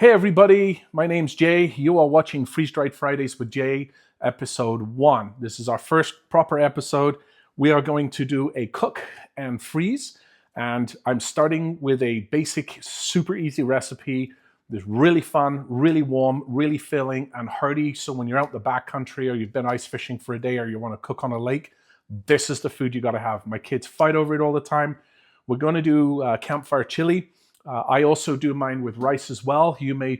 Hey everybody, my name's Jay. You are watching Freeze Dried Fridays with Jay, episode 1. This is our first proper episode. We are going to do a cook and freeze, and I'm starting with a basic, super easy recipe. It's really fun, really warm, really filling and hearty. So when you're out in the backcountry or you've been ice fishing for a day or you want to cook on a lake, this is the food you got to have. My kids fight over it all the time. We're going to do campfire chili. I also do mine with rice as well. You may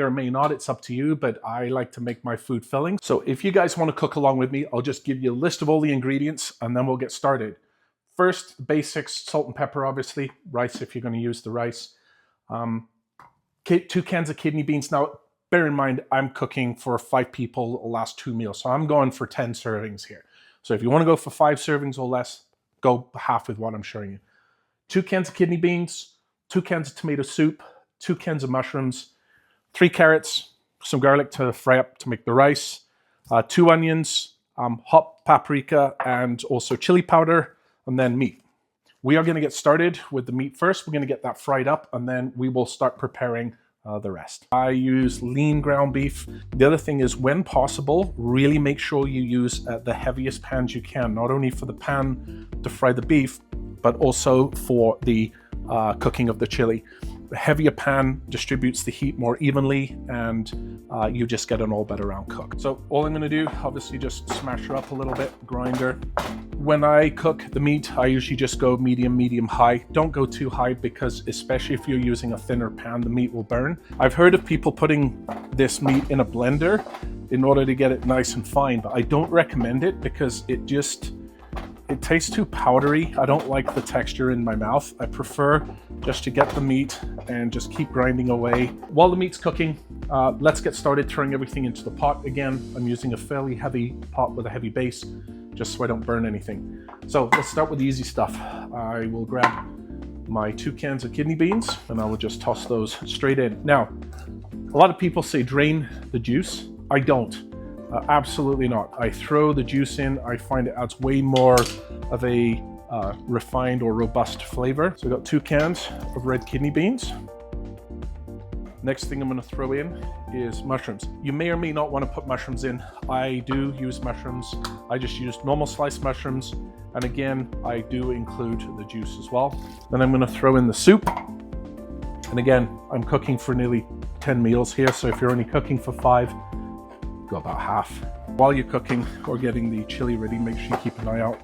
or may not, it's up to you, but I like to make my food filling. So if you guys want to cook along with me, I'll just give you a list of all the ingredients and then we'll get started. First, basics, salt and pepper, obviously. Rice if you're going to use the rice. 2 cans of kidney beans. Now, bear in mind, I'm cooking for 5 people, it'll last 2 meals. So I'm going for 10 servings here. So if you want to go for 5 servings or less, go half with what I'm showing you. 2 cans of kidney beans, 2 cans of tomato soup, 2 cans of mushrooms, 3 carrots, some garlic to fry up to make the rice, 2 onions, hot paprika, and also chili powder, and then meat. We are going to get started with the meat first. We're going to get that fried up, and then we will start preparing the rest. I use lean ground beef. The other thing is, when possible, really make sure you use the heaviest pans you can, not only for the pan to fry the beef, but also for the cooking of the chili. The heavier pan distributes the heat more evenly and you just get an all better round cook. So all I'm going to do, obviously just smash her up a little bit, grinder. When I cook the meat, I usually just go medium, high. Don't go too high because especially if you're using a thinner pan, the meat will burn. I've heard of people putting this meat in a blender in order to get it nice and fine, but I don't recommend it because it tastes too powdery. I don't like the texture in my mouth. I prefer just to get the meat and just keep grinding away. While the meat's cooking, let's get started throwing everything into the pot. Again, I'm using a fairly heavy pot with a heavy base, just so I don't burn anything. So let's start with the easy stuff. I will grab my 2 cans of kidney beans and I will just toss those straight in. Now, a lot of people say drain the juice. I don't. Absolutely not. I throw the juice in. I find it adds way more of a refined or robust flavor. So I've got 2 cans of red kidney beans. Next thing I'm going to throw in is mushrooms. You may or may not want to put mushrooms in. I do use mushrooms. I just use normal sliced mushrooms. And again, I do include the juice as well. Then I'm going to throw in the soup. And again, I'm cooking for nearly 10 meals here. So if you're only cooking for 5, go about half. While you're cooking or getting the chili ready, make sure you keep an eye out.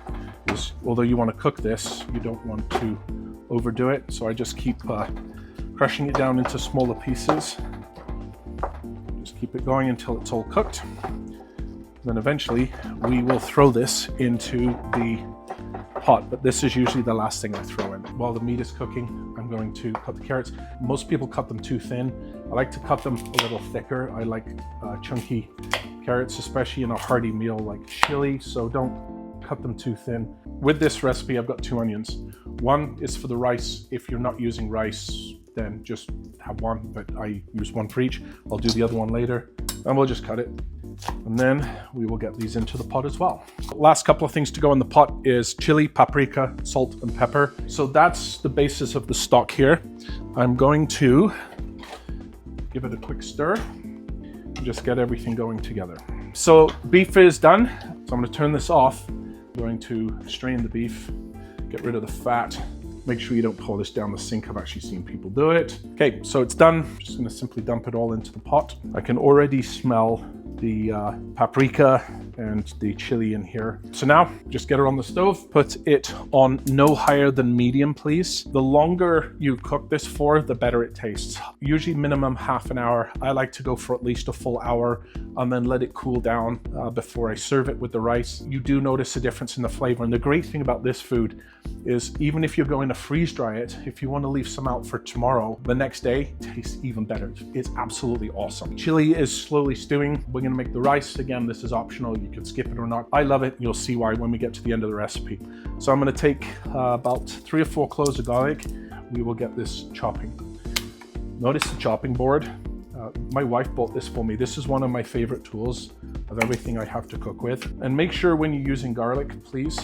Because although you want to cook this, you don't want to overdo it. So I just keep crushing it down into smaller pieces. Just keep it going until it's all cooked. Then eventually we will throw this into the pot, but this is usually the last thing I throw in. While the meat is cooking, I'm going to cut the carrots. Most people cut them too thin. I like to cut them a little thicker. I like chunky carrots, especially in a hearty meal like chili, so don't cut them too thin. With this recipe, I've got 2 onions. One is for the rice. If you're not using rice, then just have one, but I use one for each. I'll do the other one later, and we'll just cut it. And then we will get these into the pot as well. Last couple of things to go in the pot is chili, paprika, salt, and pepper. So that's the basis of the stock here. I'm going to give it a quick stir and just get everything going together. So beef is done. So I'm going to turn this off. I'm going to strain the beef, get rid of the fat. Make sure you don't pour this down the sink. I've actually seen people do it. Okay, so it's done. Just going to simply dump it all into the pot. I can already smell the paprika and the chili in here. So now just get it on the stove, put it on no higher than medium, please. The longer you cook this for, the better it tastes. Usually minimum half an hour. I like to go for at least a full hour and then let it cool down before I serve it with the rice. You do notice a difference in the flavor. And the great thing about this food is even if you're going to freeze dry it, if you want to leave some out for tomorrow, the next day tastes even better. It's absolutely awesome. Chili is slowly stewing. We're going to make the rice. Again, this is optional. You can skip it or not. I love it. You'll see why when we get to the end of the recipe. So I'm going to take about 3 or 4 cloves of garlic. We will get this chopping. Notice the chopping board. My wife bought this for me. This is one of my favorite tools of everything I have to cook with. And make sure when you're using garlic, please,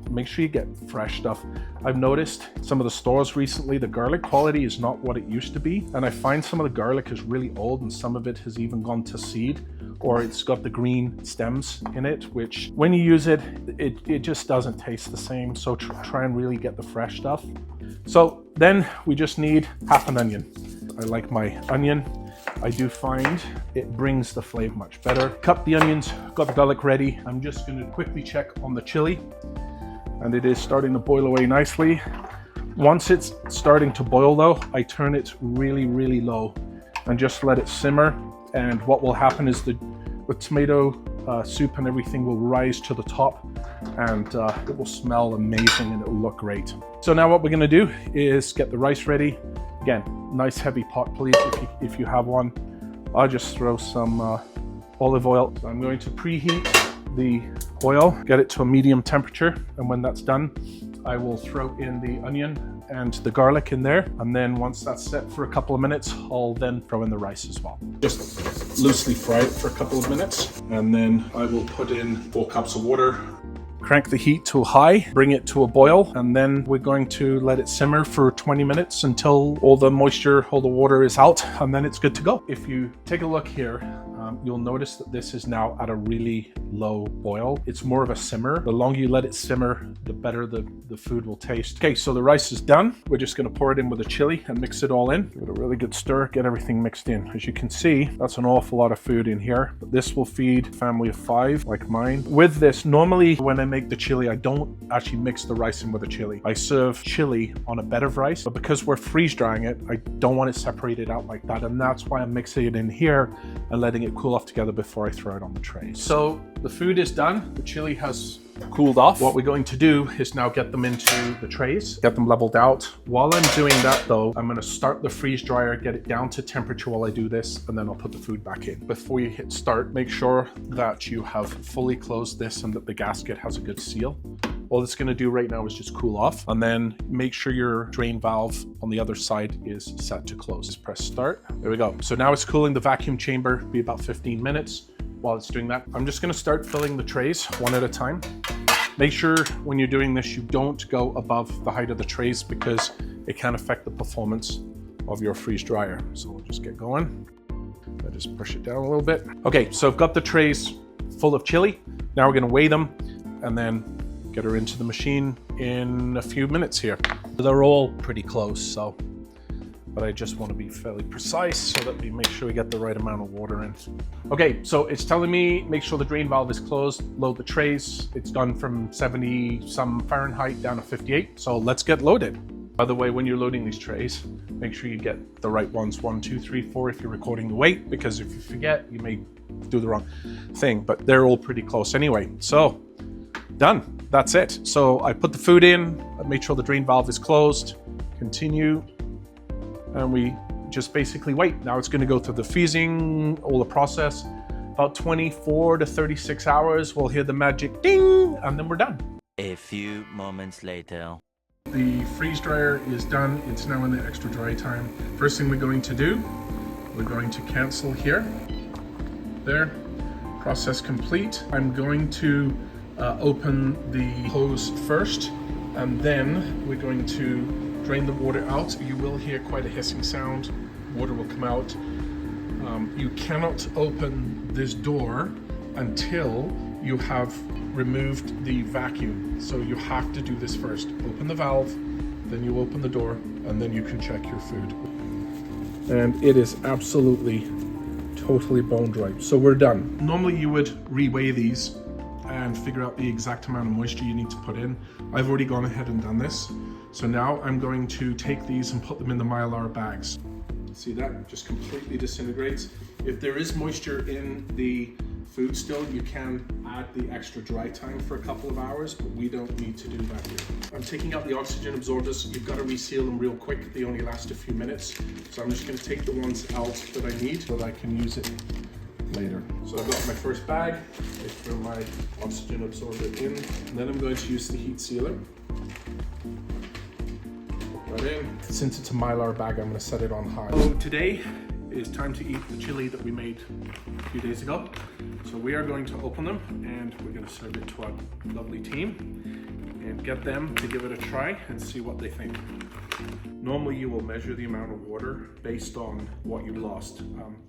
make sure you get fresh stuff. I've noticed some of the stores recently, the garlic quality is not what it used to be. And I find some of the garlic is really old and some of it has even gone to seed, or it's got the green stems in it, which when you use it, it just doesn't taste the same. So try and really get the fresh stuff. So then we just need half an onion. I like my onion. I do find it brings the flavor much better. Cut the onions, got the garlic ready. I'm just going to quickly check on the chili, and it is starting to boil away nicely. Once it's starting to boil though, I turn it really, really low and just let it simmer. And what will happen is the tomato soup and everything will rise to the top, and it will smell amazing and it will look great. So now what we're going to do is get the rice ready. Again, nice heavy pot, please, if you have one. I'll just throw some olive oil. So I'm going to preheat the oil, get it to a medium temperature, and when that's done, I will throw in the onion and the garlic in there. And then once that's set for a couple of minutes, I'll then throw in the rice as well. Just loosely fry it for a couple of minutes, and then I will put in 4 cups of water. Crank the heat to high, bring it to a boil, and then we're going to let it simmer for 20 minutes until all the moisture, all the water is out, and then it's good to go. If you take a look here, you'll notice that this is now at a really low boil. It's more of a simmer. The longer you let it simmer, the better the food will taste. Okay, so the rice is done. We're just gonna pour it in with the chili and mix it all in. Give it a really good stir, get everything mixed in. As you can see, that's an awful lot of food in here, but this will feed a family of 5 like mine. With this, normally when I make the chili, I don't actually mix the rice in with the chili. I serve chili on a bed of rice, but because we're freeze drying it, I don't want it separated out like that, and that's why I'm mixing it in here and letting it cool off together before I throw it on the tray. So the food is done. The chili has cooled off. What we're going to do is now get them into the trays, get them leveled out. While I'm doing that though, I'm going to start the freeze dryer, get it down to temperature while I do this, and then I'll put the food back in. Before you hit start, make sure that you have fully closed this and that the gasket has a good seal. All it's going to do right now is just cool off, and then make sure your drain valve on the other side is set to close. Just press start. There we go. So now it's cooling the vacuum chamber, be about 15 minutes. While it's doing that, I'm just going to start filling the trays one at a time. Make sure when you're doing this, you don't go above the height of the trays because it can affect the performance of your freeze dryer. So we'll just get going. I'll just push it down a little bit. Okay, so I've got the trays full of chili. Now we're going to weigh them and then get her into the machine in a few minutes here. They're all pretty close, but I just want to be fairly precise so that we make sure we get the right amount of water in. Okay, so it's telling me make sure the drain valve is closed, load the trays. It's gone from 70 some Fahrenheit down to 58. So let's get loaded. By the way, when you're loading these trays, make sure you get the right ones, 1, 2, 3, 4 if you're recording the weight, because if you forget, you may do the wrong thing, but they're all pretty close anyway. So done, that's it. So I put the food in, I made sure the drain valve is closed, continue, and we just basically wait. Now it's going to go through the freezing, all the process. About 24 to 36 hours, we'll hear the magic ding, and then we're done. A few moments later. The freeze dryer is done. It's now in the extra dry time. First thing we're going to do, we're going to cancel here. There, process complete. I'm going to open the hose first, and then we're going to drain the water out. You will hear quite a hissing sound. Water will come out. You cannot open this door until you have removed the vacuum. So you have to do this first. Open the valve, then you open the door, and then you can check your food. And it is absolutely totally bone dry. So we're done. Normally you would reweigh these and figure out the exact amount of moisture you need to put in. I've already gone ahead and done this. So now I'm going to take these and put them in the Mylar bags. See that? Just completely disintegrates. If there is moisture in the food still, you can add the extra dry time for a couple of hours, but we don't need to do that here. I'm taking out the oxygen absorbers. You've got to reseal them real quick. They only last a few minutes. So I'm just going to take the ones out that I need so that I can use it later. So I've got my first bag. I throw my oxygen absorber in, and then I'm going to use the heat sealer. Put that in. Since it's a Mylar bag, I'm going to set it on high. So today is time to eat the chili that we made a few days ago. So we are going to open them and we're going to serve it to our lovely team and get them to give it a try and see what they think. Normally you will measure the amount of water based on what you lost.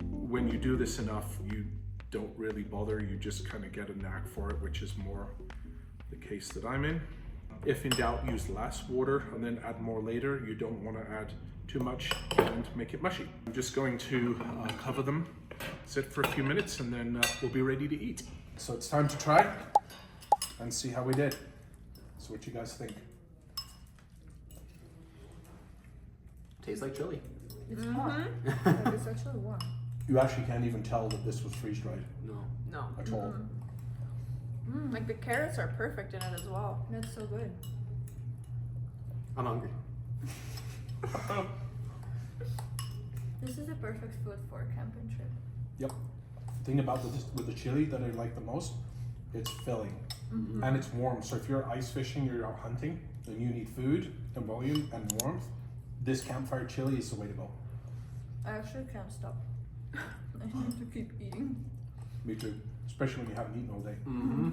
When you do this enough, you don't really bother, you just kind of get a knack for it, which is more the case that I'm in. If in doubt, use less water and then add more later. You don't want to add too much and make it mushy. I'm just going to cover them, sit for a few minutes, and then we'll be ready to eat. So it's time to try and see how we did. So what you guys think? Tastes like chili. It's hot. It's actually warm. You actually can't even tell that this was freeze-dried No. at all. Like the carrots are perfect in it as well. That's so good. I'm hungry. This is a perfect food for a camping trip. Yep. The thing about this with the chili that I like the most, it's filling and it's warm. So if you're ice fishing, you're out hunting, then you need food and volume and warmth. This campfire chili is the way to go. I actually can't stop. I need to keep eating. Me too, especially when you haven't eaten all day. Mm-hmm.